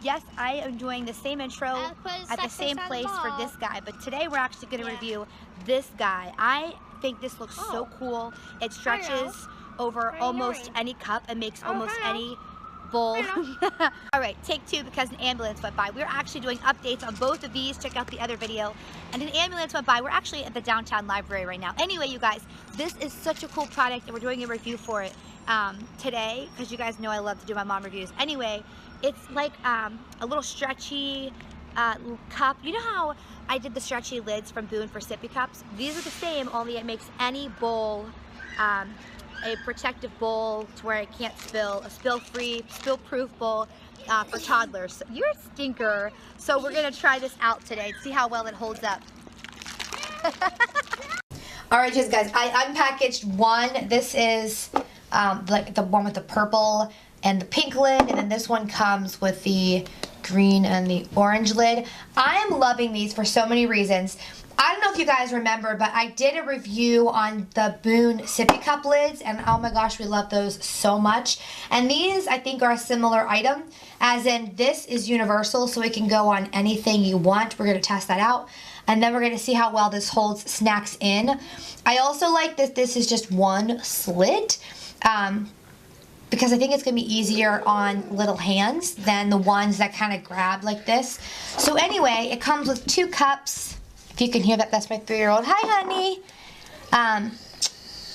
yes, I am doing the same intro at the same place for this guy, but today we're actually going to review this guy. I think this looks so cool. It stretches over almost any cup and makes almost any bowl. All right, take two because an ambulance went by. We're actually doing updates on both of these. Check out the other video. And an ambulance went by. We're actually at the downtown library right now. Anyway, you guys, this is such a cool product and we're doing a review for it today because you guys know I love to do my mom reviews. Anyway, it's like a little stretchy cup. You know how I did the stretchy lids from Boon for sippy cups? These are the same, only it makes any bowl a protective bowl to where it can't spill, a spill-free, spill-proof bowl for toddlers. So you're a stinker. So we're gonna try this out today to see how well it holds up. All right, just guys, I unpackaged one. This is like the one with the purple and the pink lid, and then this one comes with the green and the orange lid. I am loving these for so many reasons. I don't know if you guys remember, but I did a review on the Boon sippy cup lids, and oh my gosh, we love those so much. And these, I think, are a similar item, as in this is universal, so it can go on anything you want. We're going to test that out, and then we're going to see how well this holds snacks in. I also like that this is just one slit, because I think it's going to be easier on little hands than the ones that kind of grab like this. So anyway, it comes with 2 cups. If you can hear that, that's my 3-year-old. Hi, honey.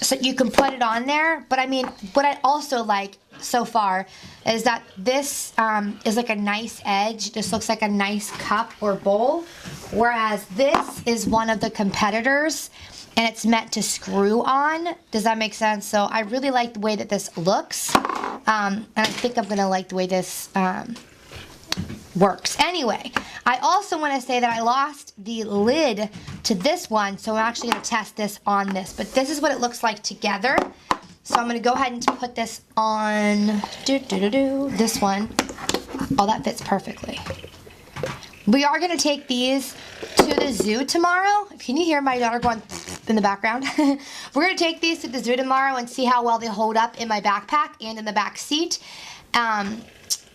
So you can put it on there. But I mean, what I also like so far is that this is like a nice edge. This looks like a nice cup or bowl. Whereas this is one of the competitors, and it's meant to screw on. Does that make sense? So I really like the way that this looks. And I think I'm going to like the way this works. Anyway, I also want to say that I lost the lid to this one, so I'm actually going to test this on this. But this is what it looks like together. So I'm going to go ahead and put this on this one. Oh, that fits perfectly. We are going to take these to the zoo tomorrow. Can you hear my daughter going in the background? We're going to take these to the zoo tomorrow and see how well they hold up in my backpack and in the back seat.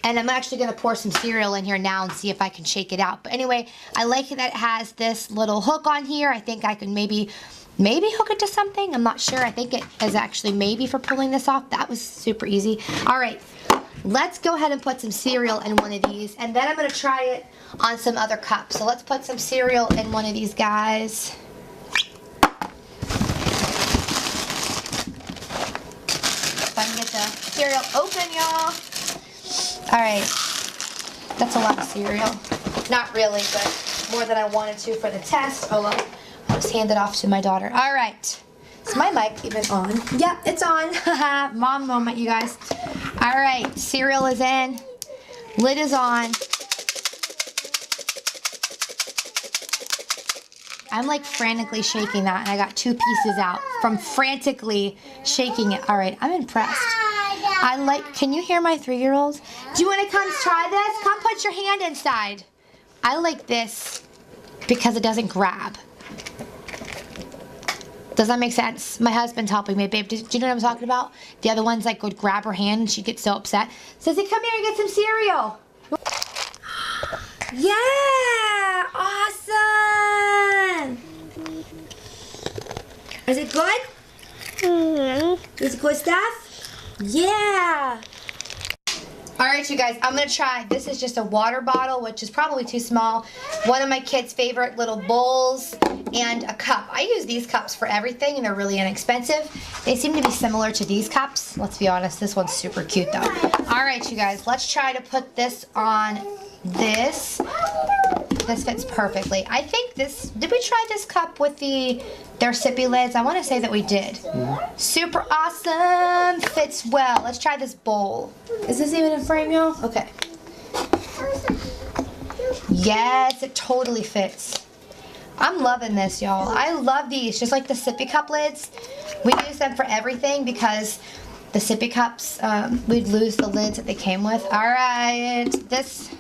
And I'm actually going to pour some cereal in here now and see if I can shake it out. But anyway, I like that it has this little hook on here. I think I can maybe hook it to something. I'm not sure. I think it is actually maybe for pulling this off. That was super easy. All right, let's go ahead and put some cereal in one of these. And then I'm going to try it on some other cups. So let's put some cereal in one of these guys. If I can get the cereal open, y'all. All right, that's a lot of cereal. Not really, but more than I wanted to for the test. Oh well, I'll just hand it off to my daughter. All right, is my mic even on? Yeah, it's on. Mom moment, you guys. All right, cereal is in. Lid is on. I'm like frantically shaking that, and I got 2 pieces out from frantically shaking it. All right, I'm impressed. Can you hear my 3-year-old? Do you want to come try this? Come put your hand inside. I like this because it doesn't grab. Does that make sense? My husband's helping me, babe. Do you know what I'm talking about? The other ones like would grab her hand and she'd get so upset. Sissy, come here and get some cereal. Yeah, awesome. Is it good? Is it good stuff? Yeah. All right, you guys, I'm gonna try. This is just a water bottle, which is probably too small. One of my kids' favorite little bowls and a cup. I use these cups for everything, and they're really inexpensive. They seem to be similar to these cups. Let's be honest, this one's super cute though. All right, you guys, let's try to put this on this. This fits perfectly. I think this, did we try this cup with their sippy lids? I want to say that we did. Super awesome. Fits well. Let's try this bowl. Is this even in frame, y'all? Okay. Yes, it totally fits. I'm loving this, y'all. I love these, just like the sippy cup lids. We use them for everything because the sippy cups, we'd lose the lids that they came with. All right, this...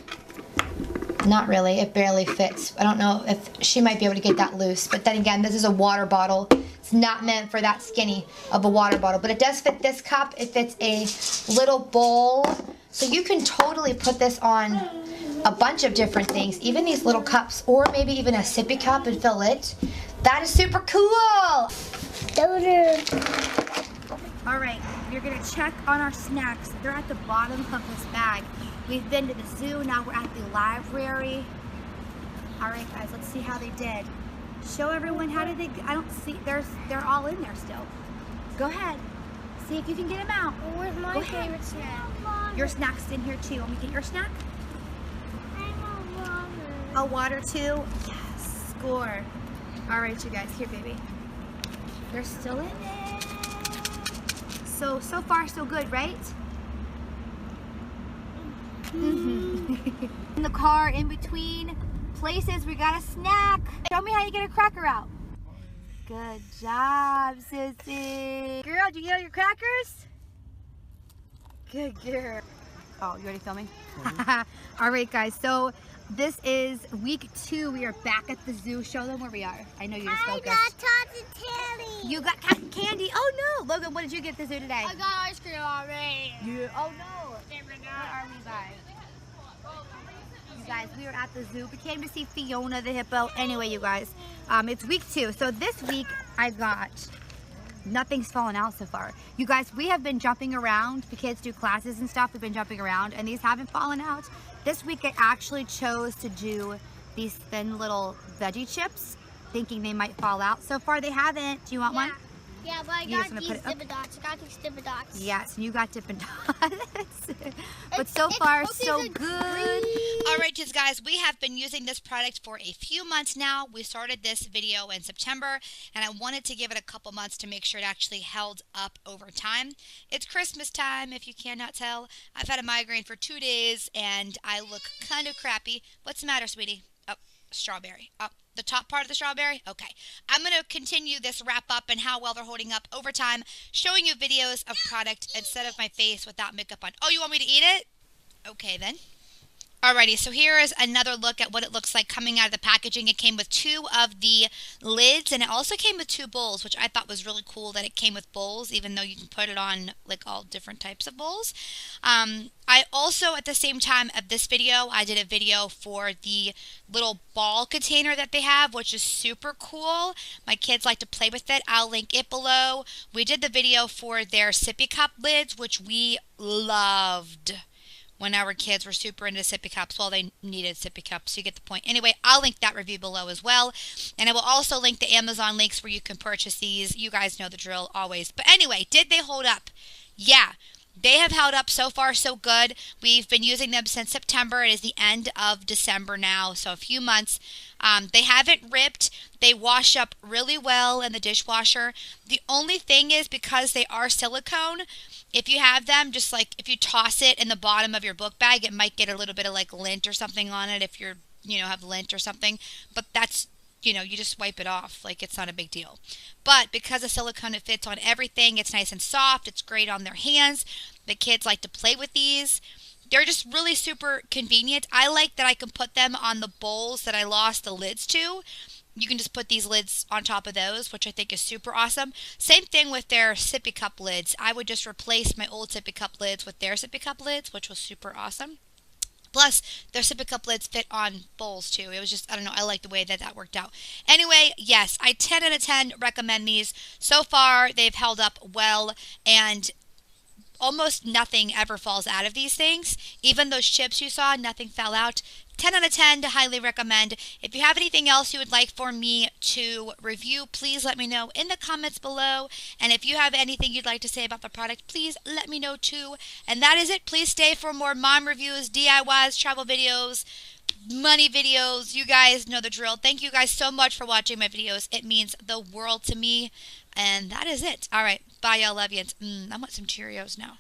Not really, it barely fits. I don't know if she might be able to get that loose. But then again, this is a water bottle. It's not meant for that skinny of a water bottle. But it does fit this cup. It fits a little bowl. So you can totally put this on a bunch of different things, even these little cups, or maybe even a sippy cup and fill it. That is super cool. All right, we're gonna check on our snacks. They're at the bottom of this bag. We've been to the zoo, now we're at the library. All right, guys, let's see how they did. Show everyone how did they, I don't see, they're all in there still. Go ahead, see if you can get them out. Where's my favorite snack? Your snack's in here too. Want me to get your snack? I want water. A water too? Yes, score. All right, you guys, here, baby. They're still in there. So far, so good, right? In the car, in between places, we got a snack. Show me how you get a cracker out. Good job, sissy. Girl, did you get all your crackers? Good girl. Oh, you already filming? All right, guys, so this is week 2. We are back at the zoo. Show them where we are. I know you're just focused. I got cotton candy. You got cotton candy? Oh no! Logan, what did you get at the zoo today? I got ice cream already. Yeah. Oh no! Where are we, guys? You guys, we are at the zoo. We came to see Fiona the hippo. Anyway, you guys, it's week 2. So this week I got, nothing's fallen out so far. You guys, we have been jumping around. The kids do classes and stuff. We've been jumping around and these haven't fallen out. This week I actually chose to do these thin little veggie chips, thinking they might fall out. So far they haven't. Do you want one? Yeah, but I got these Dippin' Dots. I got these Dippin' Dots. Yes, and you got Dippin' Dots. But so far, so good. All right, guys, we have been using this product for a few months now. We started this video in September, and I wanted to give it a couple months to make sure it actually held up over time. It's Christmas time, if you cannot tell. I've had a migraine for 2 days, and I look kind of crappy. What's the matter, sweetie? Oh, strawberry. Oh. The top part of the strawberry? Okay. I'm going to continue this wrap up and how well they're holding up over time, showing you videos of product instead of my face without makeup on. Oh, you want me to eat it? Okay, then. Alrighty, so here is another look at what it looks like coming out of the packaging. It came with 2 of the lids, and it also came with 2 bowls, which I thought was really cool that it came with bowls, even though you can put it on like all different types of bowls. I also, at the same time of this video, I did a video for the little ball container that they have, which is super cool. My kids like to play with it. I'll link it below. We did the video for their sippy cup lids, which we loved. When our kids were super into sippy cups. Well, they needed sippy cups, you get the point. Anyway, I'll link that review below as well. And I will also link the Amazon links where you can purchase these. You guys know the drill always. But anyway, did they hold up? Yeah. They have held up so far so good. We've been using them since September. It is the end of December now, so a few months. They haven't ripped. They wash up really well in the dishwasher. The only thing is, because they are silicone, if you have them, just like if you toss it in the bottom of your book bag, it might get a little bit of like lint or something on it if you're, have lint or something. But that's, you just wipe it off. Like, it's not a big deal. But because of silicone, it fits on everything. It's nice and soft. It's great on their hands. The kids like to play with these. They're just really super convenient. I like that I can put them on the bowls that I lost the lids to. You can just put these lids on top of those, which I think is super awesome. Same thing with their sippy cup lids. I would just replace my old sippy cup lids with their sippy cup lids, which was super awesome. Plus, their sippy cup lids fit on bowls too. It was just, I don't know, I like the way that worked out. Anyway, yes, I 10 out of 10 recommend these. So far, they've held up well, and almost nothing ever falls out of these things. Even those chips you saw, nothing fell out. 10 out of 10 to highly recommend. If you have anything else you would like for me to review, please let me know in the comments below. And if you have anything you'd like to say about the product, please let me know too. And that is it. Please stay for more mom reviews, DIYs, travel videos, money videos. You guys know the drill. Thank you guys so much for watching my videos. It means the world to me. And that is it. All right. Bye, y'all. Love you. I want some Cheerios now.